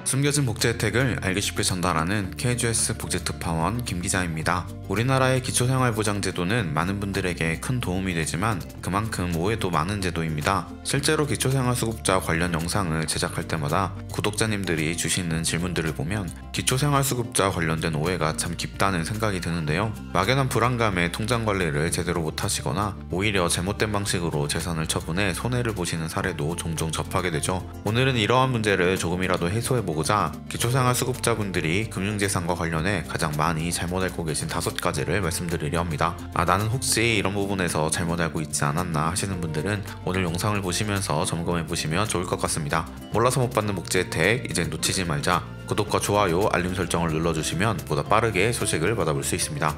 숨겨진 복지 혜택을 알기 쉽게 전달하는 KGS 복지특파원 김기자입니다. 우리나라의 기초생활보장제도는 많은 분들에게 큰 도움이 되지만 그만큼 오해도 많은 제도입니다. 실제로 기초생활수급자 관련 영상을 제작할 때마다 구독자님들이 주시는 질문들을 보면 기초생활수급자 관련된 오해가 참 깊다는 생각이 드는데요. 막연한 불안감에 통장 관리를 제대로 못하시거나 오히려 잘못된 방식으로 재산을 처분해 손해를 보시는 사례도 종종 접하게 되죠. 오늘은 이러한 문제를 조금이라도 해소해보고자 기초생활수급자분들이 금융재산과 관련해 가장 많이 잘못 알고 계신 5가지를 말씀드리려 합니다. 나는 혹시 이런 부분에서 잘못 알고 있지 않았나 하시는 분들은 오늘 영상을 보시면서 점검해보시면 좋을 것 같습니다. 몰라서 못 받는 복지 혜택 이제 놓치지 말자. 구독과 좋아요, 알림 설정을 눌러주시면 보다 빠르게 소식을 받아볼 수 있습니다.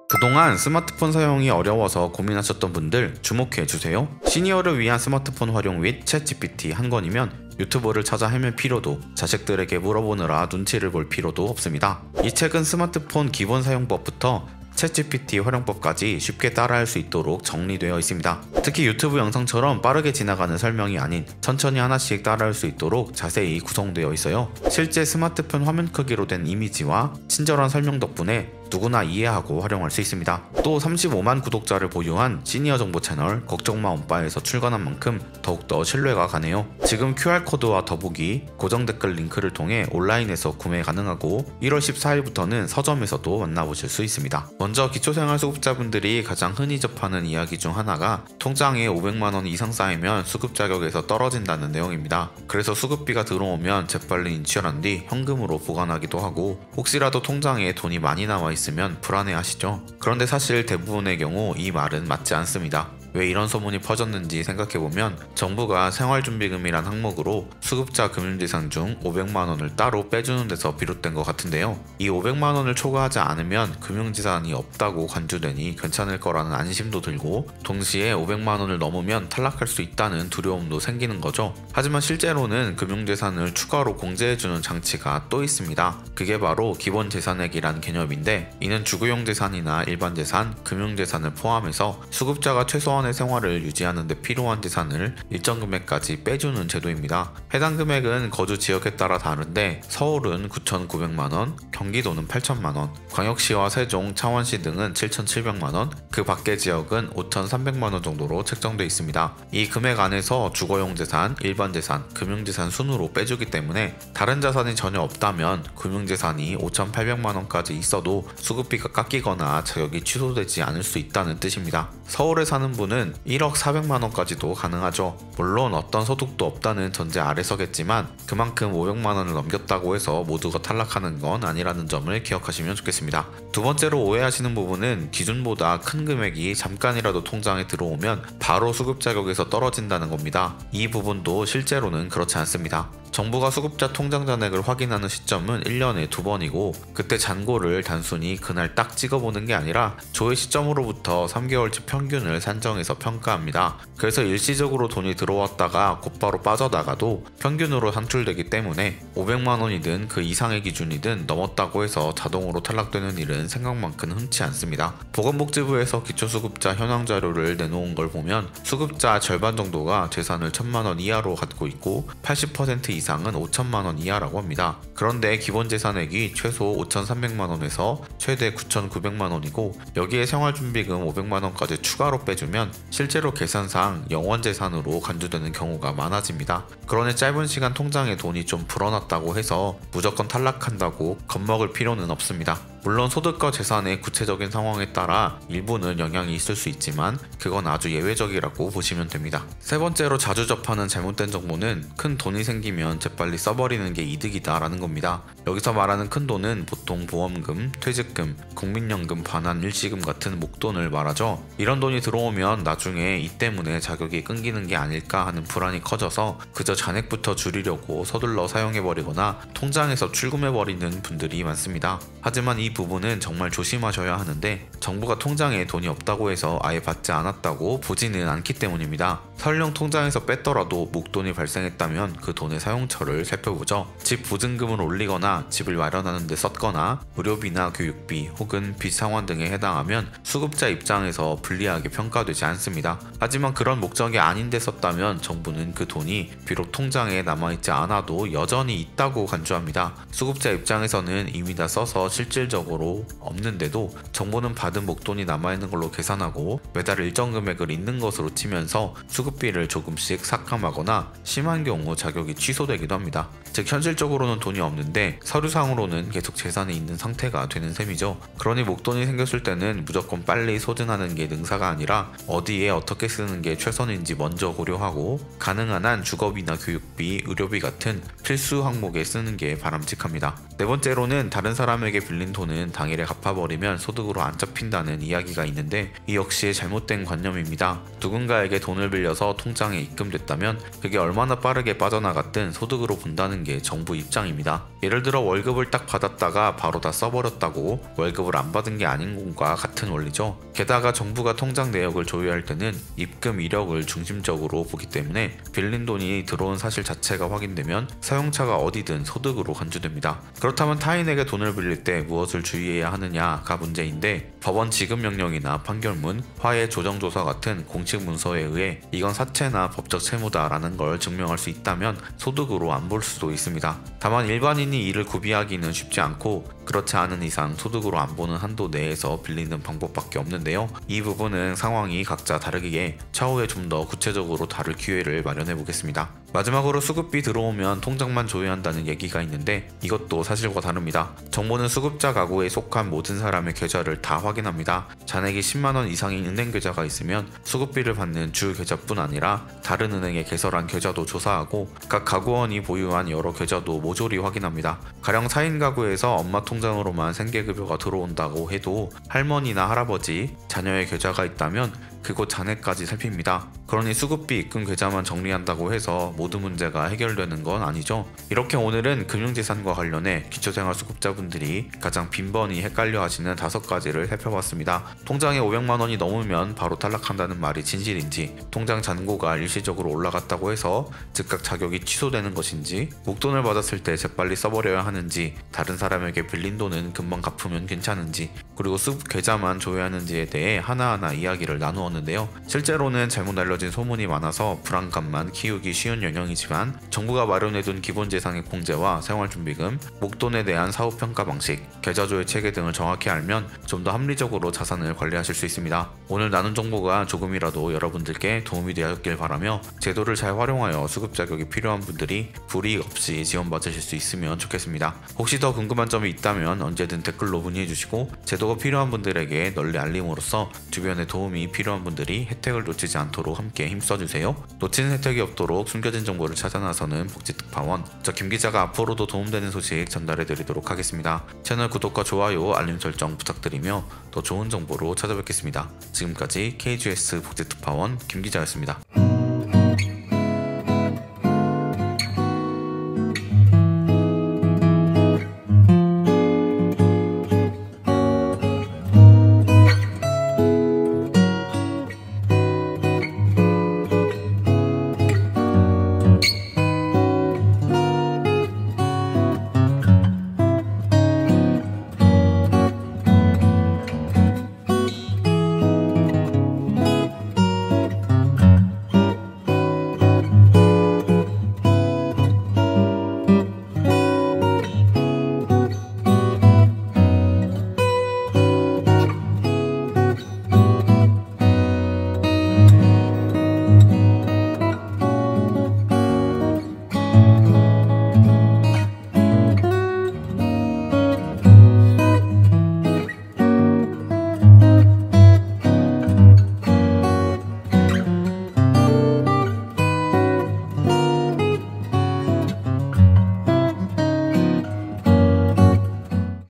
그동안 스마트폰 사용이 어려워서 고민하셨던 분들 주목해주세요. 시니어를 위한 스마트폰 활용 및 챗GPT 한 권이면 유튜브를 찾아 헤맬 필요도, 자식들에게 물어보느라 눈치를 볼 필요도 없습니다. 이 책은 스마트폰 기본 사용법부터 챗GPT 활용법까지 쉽게 따라할 수 있도록 정리되어 있습니다. 특히 유튜브 영상처럼 빠르게 지나가는 설명이 아닌 천천히 하나씩 따라할 수 있도록 자세히 구성되어 있어요. 실제 스마트폰 화면 크기로 된 이미지와 친절한 설명 덕분에 누구나 이해하고 활용할 수 있습니다. 또 35만 구독자를 보유한 시니어 정보 채널 걱정마 온빠에서 출간한 만큼 더욱더 신뢰가 가네요. 지금 QR코드와 더보기, 고정 댓글 링크를 통해 온라인에서 구매 가능하고 1월 14일부터는 서점에서도 만나보실 수 있습니다. 먼저 기초생활수급자분들이 가장 흔히 접하는 이야기 중 하나가 통장에 500만원 이상 쌓이면 수급 자격에서 떨어진다는 내용입니다. 그래서 수급비가 들어오면 재빨리 인출한 뒤 현금으로 보관하기도 하고 혹시라도 통장에 돈이 많이 남아 있으면 불안해하시죠. 그런데 사실 대부분의 경우 이 말은 맞지 않습니다. 왜 이런 소문이 퍼졌는지 생각해보면 정부가 생활준비금이란 항목으로 수급자 금융재산 중 500만원을 따로 빼주는 데서 비롯된 것 같은데요. 이 500만원을 초과하지 않으면 금융재산이 없다고 간주되니 괜찮을 거라는 안심도 들고 동시에 500만원을 넘으면 탈락할 수 있다는 두려움도 생기는 거죠. 하지만 실제로는 금융재산을 추가로 공제해주는 장치가 또 있습니다. 그게 바로 기본재산액이란 개념인데 이는 주거용 재산이나 일반 재산, 금융재산을 포함해서 수급자가 최소한의 생활을 유지하는 데 필요한 재산을 일정 금액까지 빼주는 제도입니다. 해당 금액은 거주 지역에 따라 다른데 서울은 9,900만원, 경기도는 8,000만원, 광역시와 세종, 창원시 등은 7,700만원, 그 밖의 지역은 5,300만원 정도로 책정되어 있습니다. 이 금액 안에서 주거용 재산, 일반 재산, 금융재산 순으로 빼주기 때문에 다른 자산이 전혀 없다면 금융재산이 5,800만원까지 있어도 수급비가 깎이거나 자격이 취소되지 않을 수 있다는 뜻입니다. 서울에 사는 분은 1억 400만원까지도 가능하죠. 물론 어떤 소득도 없다는 전제 아래서겠지만 그만큼 500만원을 넘겼다고 해서 모두가 탈락하는 건 아니라는 점을 기억하시면 좋겠습니다. 두 번째로 오해하시는 부분은 기준보다 큰 금액이 잠깐이라도 통장에 들어오면 바로 수급 자격에서 떨어진다는 겁니다. 이 부분도 실제로는 그렇지 않습니다. 정부가 수급자 통장 잔액을 확인하는 시점은 1년에 2번이고 그때 잔고를 단순히 그날 딱 찍어보는 게 아니라 조회 시점으로부터 3개월치 평균을 산정해서 평가합니다. 그래서 일시적으로 돈이 들어왔다가 곧바로 빠져나가도 평균으로 산출되기 때문에 500만원이든 그 이상의 기준이든 넘었다고 해서 자동으로 탈락되는 일은 생각만큼 흔치 않습니다. 보건복지부에서 기초수급자 현황 자료를 내놓은 걸 보면 수급자 절반 정도가 재산을 1,000만원 이하로 갖고 있고 80% 이상은 5천만원 이하라고 합니다. 그런데 기본재산액이 최소 5,300만원에서 최대 9,900만원이고 여기에 생활준비금 500만원까지 추가로 빼주면 실제로 계산상 영원재산으로 간주되는 경우가 많아집니다. 그러니 짧은 시간 통장에 돈이 좀 불어났다고 해서 무조건 탈락한다고 겁먹을 필요는 없습니다. 물론 소득과 재산의 구체적인 상황에 따라 일부는 영향이 있을 수 있지만 그건 아주 예외적이라고 보시면 됩니다. 세 번째로 자주 접하는 잘못된 정보는 큰 돈이 생기면 재빨리 써버리는 게 이득이다 라는 겁니다. 여기서 말하는 큰 돈은 보통 보험금, 퇴직금, 국민연금 반환 일시금 같은 목돈을 말하죠. 이런 돈이 들어오면 나중에 이 때문에 자격이 끊기는 게 아닐까 하는 불안이 커져서 그저 잔액부터 줄이려고 서둘러 사용해버리거나 통장에서 출금해버리는 분들이 많습니다. 하지만 이 부분은 정말 조심하셔야 하는데 정부가 통장에 돈이 없다고 해서 아예 받지 않았다고 보지는 않기 때문입니다. 설령 통장에서 뺐더라도 목돈이 발생했다면 그 돈의 사용처를 살펴보죠. 집 보증금을 올리거나 집을 마련하는 데 썼거나 의료비나 교육비 혹은 빚 상환 등에 해당하면 수급자 입장에서 불리하게 평가되지 않습니다. 하지만 그런 목적이 아닌데 썼다면 정부는 그 돈이 비록 통장에 남아있지 않아도 여전히 있다고 간주합니다. 수급자 입장에서는 이미 다 써서 실질적으로 없는데도 정부는 받은 목돈이 남아있는 걸로 계산하고 매달 일정 금액을 있는 것으로 치면서 수급비를 조금씩 삭감하거나 심한 경우 자격이 취소되기도 합니다. 즉 현실적으로는 돈이 없는데 서류상으로는 계속 재산이 있는 상태가 되는 셈이죠. 그러니 목돈이 생겼을 때는 무조건 빨리 소진하는 게 능사가 아니라 어디에 어떻게 쓰는 게 최선인지 먼저 고려하고 가능한 한 주거비나 교육비, 의료비 같은 필수 항목에 쓰는 게 바람직합니다. 네 번째로는 다른 사람에게 빌린 돈은 당일에 갚아버리면 소득으로 안 잡힌다는 이야기가 있는데 이 역시 잘못된 관념입니다. 누군가에게 돈을 빌려서 통장에 입금됐다면 그게 얼마나 빠르게 빠져나갔든 소득으로 본다는 게 정부 입장입니다. 예를 들어 월급을 딱 받았다가 바로 다 써버렸다고 월급을 안 받은 게 아닌 것과 같은 원리죠. 게다가 정부가 통장 내역을 조회할 때는 입금 이력을 중심적으로 보기 때문에 빌린 돈이 들어온 사실 자체가 확인되면 사용처가 어디든 소득으로 간주됩니다. 그렇다면 타인에게 돈을 빌릴 때 무엇을 주의해야 하느냐가 문제인데 법원 지급명령이나 판결문, 화해 조정조사 같은 공식 문서에 의해 이건 사채나 법적 채무다라는 걸 증명할 수 있다면 소득으로 안 볼 수도 있습니다. 다만 일반인이 이를 구비하기는 쉽지 않고 그렇지 않은 이상 소득으로 안 보는 한도 내에서 빌리는 방법밖에 없는데요. 이 부분은 상황이 각자 다르기에 차후에 좀 더 구체적으로 다룰 기회를 마련해 보겠습니다. 마지막으로 수급비 들어오면 통장만 조회한다는 얘기가 있는데 이것도 사실과 다릅니다. 정부는 수급자 가구에 속한 모든 사람의 계좌를 다 확인합니다. 잔액이 10만원 이상인 은행 계좌가 있으면 수급비를 받는 주 계좌뿐 아니라 다른 은행에 개설한 계좌도 조사하고 각 가구원이 보유한 여러 계좌도 모조리 확인합니다. 가령 4인 가구에서 엄마 통장으로만 생계급여가 들어온다고 해도 할머니나 할아버지, 자녀의 계좌가 있다면 그곳 잔액까지 살핍니다. 그러니 수급비 입금 계좌만 정리한다고 해서 모든 문제가 해결되는 건 아니죠. 이렇게 오늘은 금융재산과 관련해 기초생활수급자분들이 가장 빈번히 헷갈려 하시는 5가지를 살펴봤습니다. 통장에 500만원이 넘으면 바로 탈락한다는 말이 진실인지, 통장 잔고가 일시적으로 올라갔다고 해서 즉각 자격이 취소되는 것인지, 목돈을 받았을 때 재빨리 써버려야 하는지, 다른 사람에게 빌린 돈은 금방 갚으면 괜찮은지, 그리고 수급 계좌만 조회하는지에 대해 하나하나 이야기를 나누었는데요. 실제로는 잘못 알려진 소문이 많아서 불안감만 키우기 쉬운 영역이지만 정부가 마련해둔 기본재산의 공제와 생활준비금, 목돈에 대한 사후평가 방식, 계좌조회 체계 등을 정확히 알면 좀 더 합리적으로 자산을 관리하실 수 있습니다. 오늘 나눈 정보가 조금이라도 여러분들께 도움이 되었길 바라며 제도를 잘 활용하여 수급 자격이 필요한 분들이 불이익 없이 지원받으실 수 있으면 좋겠습니다. 혹시 더 궁금한 점이 있다면 언제든 댓글로 문의해주시고 제도가 필요한 분들에게 널리 알림으로써 주변에 도움이 필요한 분들이 혜택을 놓치지 않도록 함께 힘써주세요. 놓치는 혜택이 없도록 숨겨진 정보를 찾아 나서는 복지특파원, 저 김기자가 앞으로도 도움되는 소식 전달해드리도록 하겠습니다. 채널 구독과 좋아요, 알림 설정 부탁드리며 더 좋은 정보로 찾아뵙겠습니다. 지금까지 KGS 복지특파원 김기자였습니다.